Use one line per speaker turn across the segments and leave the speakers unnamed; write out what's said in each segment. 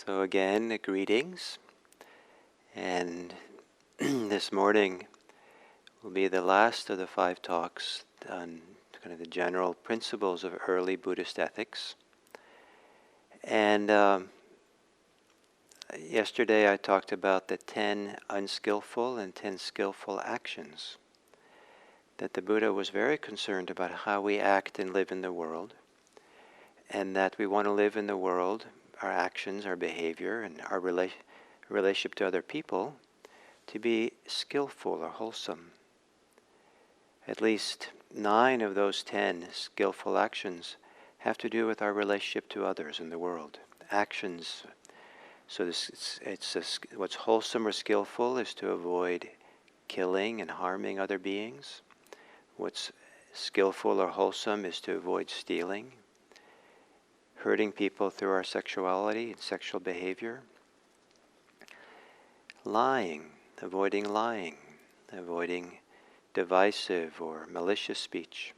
So again, greetings, and this morning will be the last of the 5 talks on kind of the general principles of early Buddhist ethics. And yesterday I talked about the 10 unskillful and 10 skillful actions, that the Buddha was very concerned about how we act and live in the world, and that we want to live in the world, our actions, our behavior, and our relationship to other people, to be skillful or wholesome. At least 9 of those 10 skillful actions have to do with our relationship to others in the world. Actions, so what's wholesome or skillful is to avoid killing and harming other beings. What's skillful or wholesome is to avoid stealing, hurting people through our sexuality and sexual behavior. Lying, avoiding divisive or malicious speech,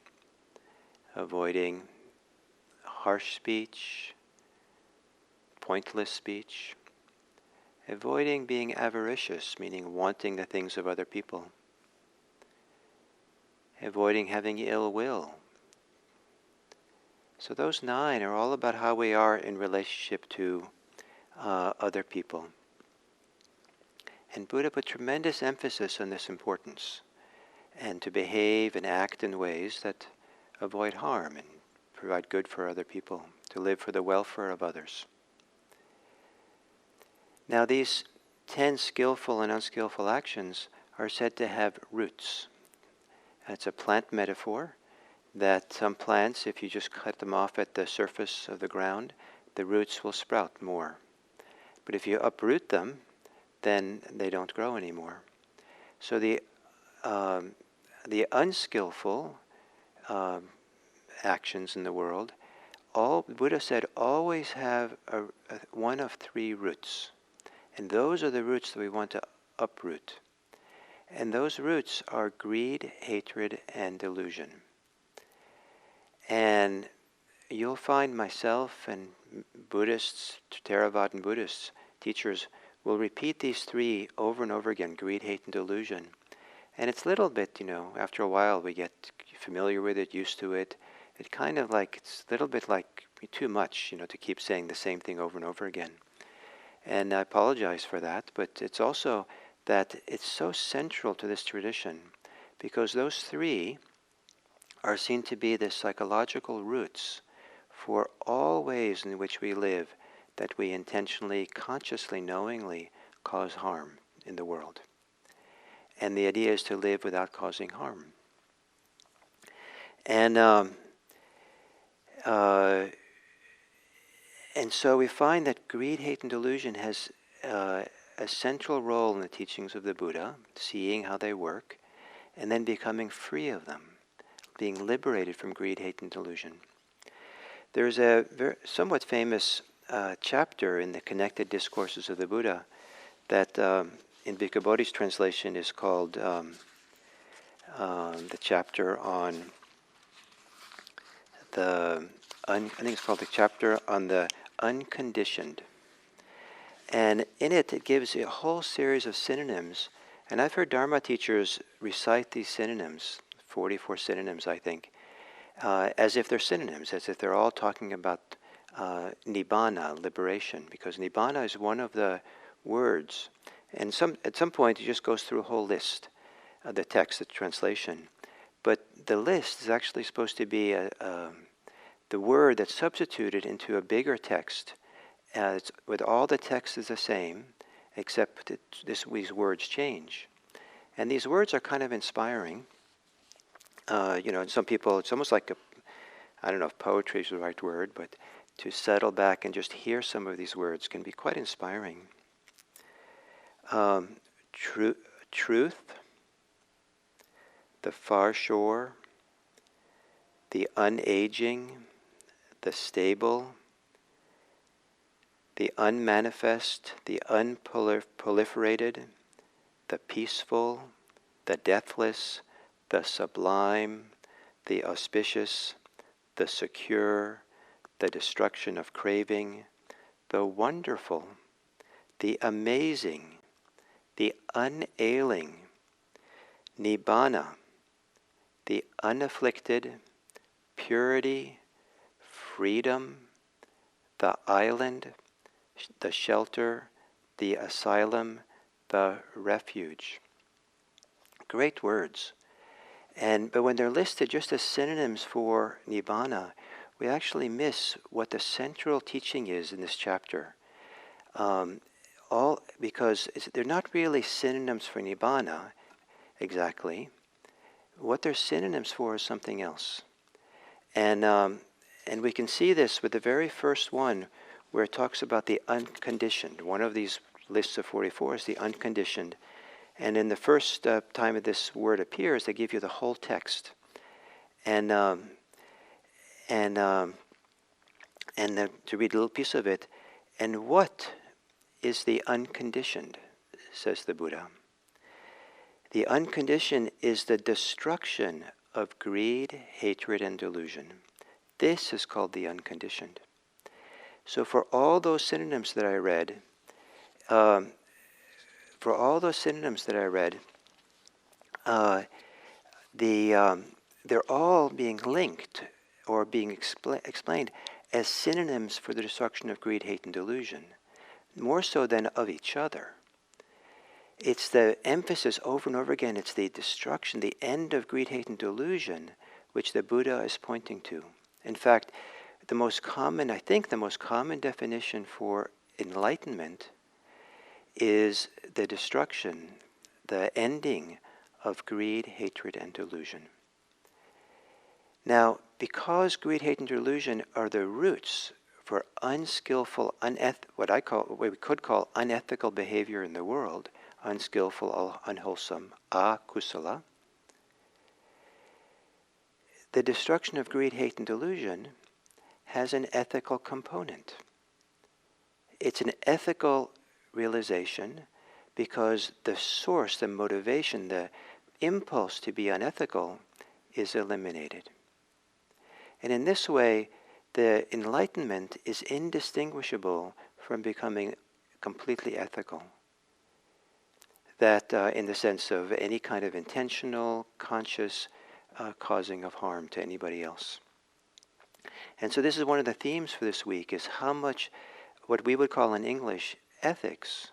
avoiding harsh speech, pointless speech, avoiding being avaricious, meaning wanting the things of other people, avoiding having ill will. So those 9 are all about how we are in relationship to other people. And Buddha put tremendous emphasis on this importance, and to behave and act in ways that avoid harm and provide good for other people, to live for the welfare of others. Now these 10 skillful and unskillful actions are said to have roots. It's a plant metaphor that some plants, if you just cut them off at the surface of the ground, the roots will sprout more. But if you uproot them, then they don't grow anymore. So the unskillful actions in the world, Buddha said, always have one of 3 roots. And those are the roots that we want to uproot. And those roots are greed, hatred, and delusion. And you'll find myself and Buddhists, Theravadan Buddhists, teachers, will repeat these 3 over and over again, greed, hate, and delusion. And it's a little bit, after a while we get familiar with it, used to it. It's a little bit like too much, to keep saying the same thing over and over again. And I apologize for that, but it's also that it's so central to this tradition, because those 3 are seen to be the psychological roots for all ways in which we live that we intentionally, consciously, knowingly cause harm in the world. And the idea is to live without causing harm. And so we find that greed, hate, and delusion has a central role in the teachings of the Buddha, seeing how they work, and then becoming free of them, being liberated from greed, hate, and delusion. There's a somewhat famous chapter in the Connected Discourses of the Buddha that in Bhikkhu Bodhi's translation is called the chapter on I think it's called the chapter on the unconditioned. And in it gives a whole series of synonyms. And I've heard Dharma teachers recite these synonyms, 44 synonyms I think, as if they're synonyms, as if they're all talking about nibbana, liberation, because nibbana is one of the words. And at some point it just goes through a whole list of the text, the translation. But the list is actually supposed to be the word that's substituted into a bigger text. With all the text is the same, except these words change. And these words are kind of inspiring. And some people, it's almost like I don't know if poetry is the right word, but to settle back and just hear some of these words can be quite inspiring. Truth, the far shore, the unaging, the stable, the unmanifest, the unproliferated, the peaceful, the deathless, the sublime, the auspicious, the secure, the destruction of craving, the wonderful, the amazing, the unailing, Nibbana, the unafflicted, purity, freedom, the island, the shelter, the asylum, the refuge. Great words. But when they're listed just as synonyms for Nibbana, we actually miss what the central teaching is in this chapter. Because they're not really synonyms for Nibbana exactly. What they're synonyms for is something else. And we can see this with the very first one, where it talks about the unconditioned. One of these lists of 44 is the unconditioned. And in the first time that this word appears, they give you the whole text. And then to read a little piece of it. And what is the unconditioned, says the Buddha. The unconditioned is the destruction of greed, hatred, and delusion. This is called the unconditioned. So for all those synonyms that I read, they're all being linked or being explained as synonyms for the destruction of greed, hate, and delusion, more so than of each other. It's the emphasis over and over again, it's the destruction, the end of greed, hate, and delusion, which the Buddha is pointing to. In fact, the most common definition for enlightenment is the destruction, the ending of greed, hatred, and delusion. Now, because greed, hate, and delusion are the roots for unskillful, what we could call unethical behavior in the world, unskillful, unwholesome, akusala, the destruction of greed, hate, and delusion has an ethical component. It's an ethical realization because the source, the motivation, the impulse to be unethical is eliminated. And in this way, the enlightenment is indistinguishable from becoming completely ethical. That in the sense of any kind of intentional, conscious causing of harm to anybody else. And so this is one of the themes for this week, is how much what we would call in English ethics,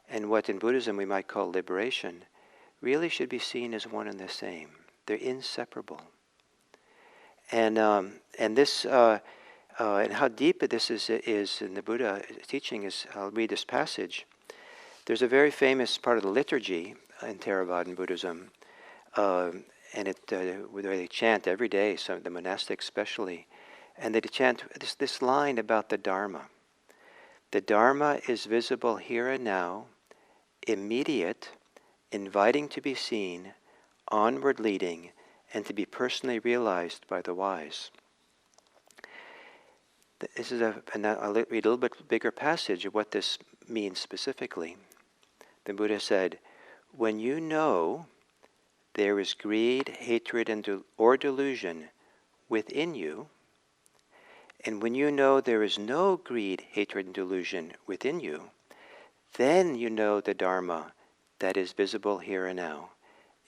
and what in Buddhism we might call liberation, really should be seen as one and the same. They're inseparable. And this and how deep this is in the Buddha teaching is, I'll read this passage. There's a very famous part of the liturgy in Theravada Buddhism, and where they chant every day, so the monastics especially, and they chant this line about the Dharma. The Dharma is visible here and now, immediate, inviting to be seen, onward leading, and to be personally realized by the wise. This is I'll read a little bit bigger passage of what this means specifically. The Buddha said, when you know there is greed, hatred, or delusion within you, and when you know there is no greed, hatred, and delusion within you, then you know the Dharma that is visible here and now,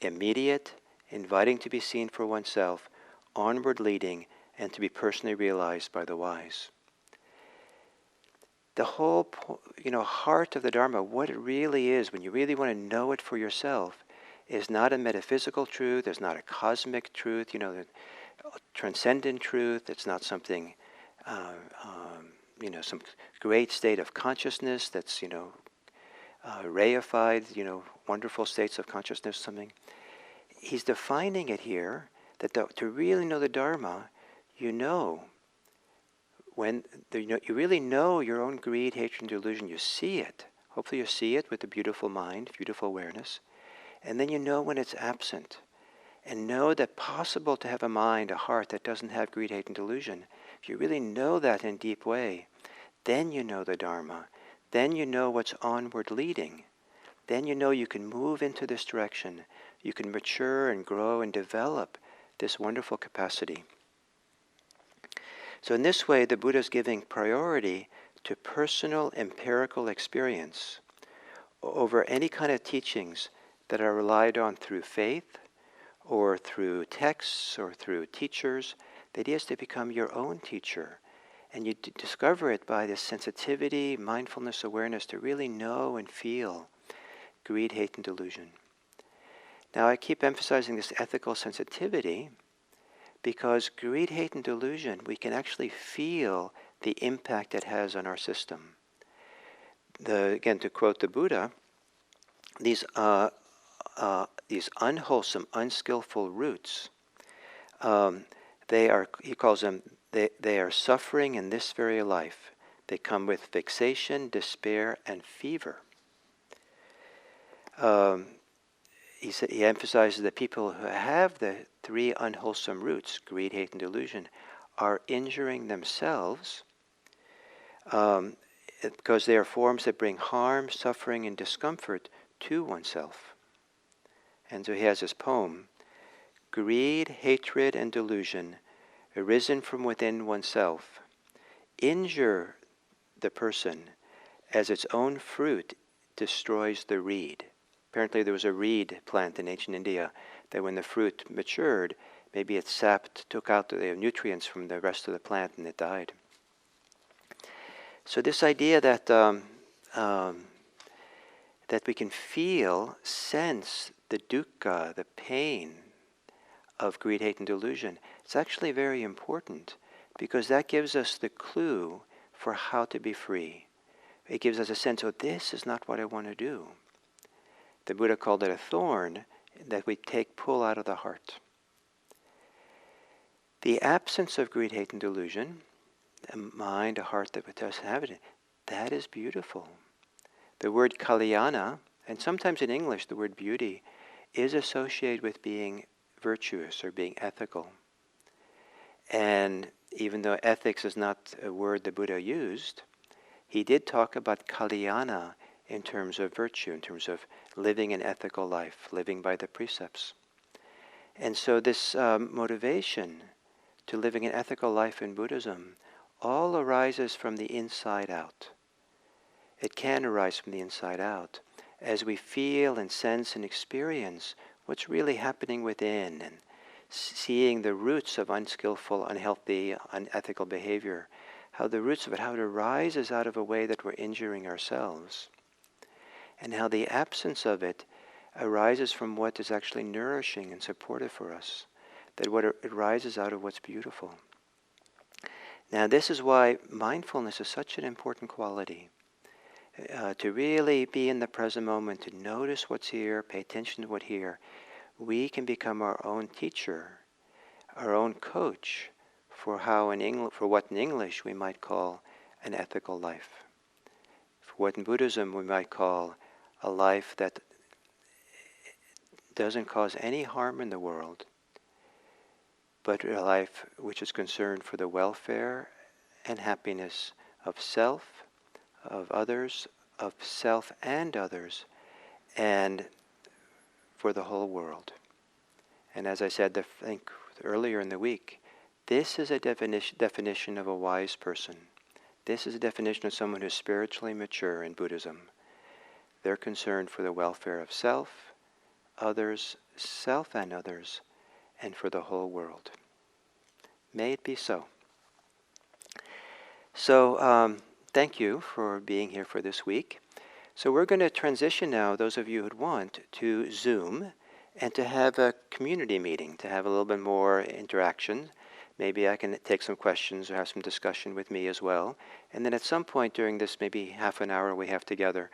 immediate, inviting to be seen for oneself, onward leading, and to be personally realized by the wise. The whole heart of the Dharma, what it really is, when you really want to know it for yourself, is not a metaphysical truth, it's not a cosmic truth, the transcendent truth, it's not something, some great state of consciousness that's, reified, wonderful states of consciousness, something. He's defining it here, that to really know the Dharma, when you really know your own greed, hatred, and delusion, you see it. Hopefully you see it with a beautiful mind, beautiful awareness. And then you know when it's absent. And know that possible to have a mind, a heart that doesn't have greed, hate, and delusion. If you really know that in a deep way, then you know the Dharma. Then you know what's onward leading. Then you know you can move into this direction. You can mature and grow and develop this wonderful capacity. So in this way, the Buddha is giving priority to personal empirical experience over any kind of teachings that are relied on through faith or through texts or through teachers. The idea is to become your own teacher. And you discover it by this sensitivity, mindfulness, awareness to really know and feel greed, hate, and delusion. Now I keep emphasizing this ethical sensitivity because greed, hate, and delusion, we can actually feel the impact it has on our system. Again, to quote the Buddha, these unwholesome, unskillful roots, they are, he calls them, they are suffering in this very life. They come with vexation, despair, and fever. He emphasizes that people who have the three unwholesome roots, greed, hate, and delusion, are injuring themselves because they are forms that bring harm, suffering, and discomfort to oneself. And so he has this poem, greed, hatred, and delusion, arisen from within oneself, injure the person as its own fruit destroys the reed. Apparently there was a reed plant in ancient India that when the fruit matured, maybe it took out the nutrients from the rest of the plant and it died. So this idea that that we can feel, sense the dukkha, the pain of greed, hate, and delusion, it's actually very important because that gives us the clue for how to be free. It gives us a sense, oh, this is not what I want to do. The Buddha called it a thorn that we pull out of the heart. The absence of greed, hate, and delusion, a mind, a heart that doesn't have it, that is beautiful. The word kalyana, and sometimes in English the word beauty, is associated with being virtuous or being ethical. And even though ethics is not a word the Buddha used, he did talk about kalyana in terms of virtue, in terms of living an ethical life, living by the precepts. And so this motivation to living an ethical life in Buddhism all arises from the inside out. It can arise from the inside out as we feel and sense and experience what's really happening within and seeing the roots of unskillful, unhealthy, unethical behavior, how the roots of it, how it arises out of a way that we're injuring ourselves, and how the absence of it arises from what is actually nourishing and supportive for us, that what it arises out of what's beautiful. Now this is why mindfulness is such an important quality. To really be in the present moment, to notice what's here, pay attention to what's here, we can become our own teacher, our own coach for what in English we might call an ethical life. For what in Buddhism we might call a life that doesn't cause any harm in the world, but a life which is concerned for the welfare and happiness of self, of others, of self and others, and for the whole world. And as I said, I think earlier in the week, this is a definition of a wise person. This is a definition of someone who's spiritually mature in Buddhism. They're concerned for the welfare of self, others, self and others, and for the whole world. May it be so. So, thank you for being here for this week. So we're going to transition now, those of you who'd want, to Zoom and to have a community meeting, to have a little bit more interaction. Maybe I can take some questions or have some discussion with me as well. And then at some point during this maybe half an hour we have together,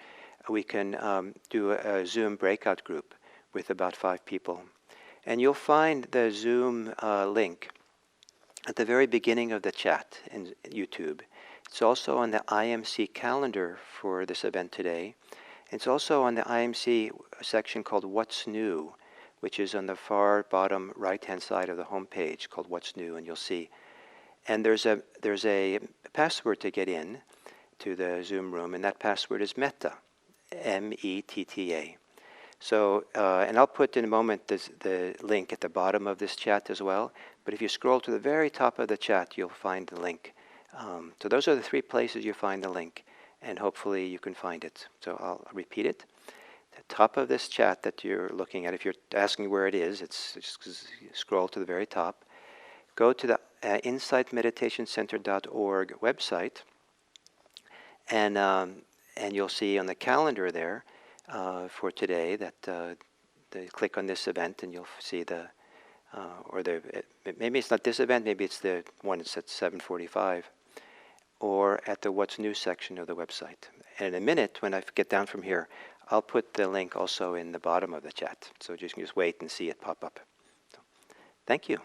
we can do a Zoom breakout group with about 5 people. And you'll find the Zoom link at the very beginning of the chat in YouTube. It's also on the IMC calendar for this event today. It's also on the IMC section called What's New, which is on the far bottom right-hand side of the homepage called What's New, and you'll see. And there's a password to get in to the Zoom room, and that password is Metta, METTA. So, and I'll put in a moment the link at the bottom of this chat as well, but if you scroll to the very top of the chat, you'll find the link So those are the three places you find the link, and hopefully you can find it. So I'll repeat it. The top of this chat that you're looking at, if you're asking where it is, it's just scroll to the very top. Go to the insightmeditationcenter.org website, and you'll see on the calendar there for today that they click on this event, and you'll see maybe it's not this event, maybe it's the one that's at 7:45, or at the What's New section of the website. And in a minute, when I get down from here, I'll put the link also in the bottom of the chat. So you can just wait and see it pop up. So, thank you.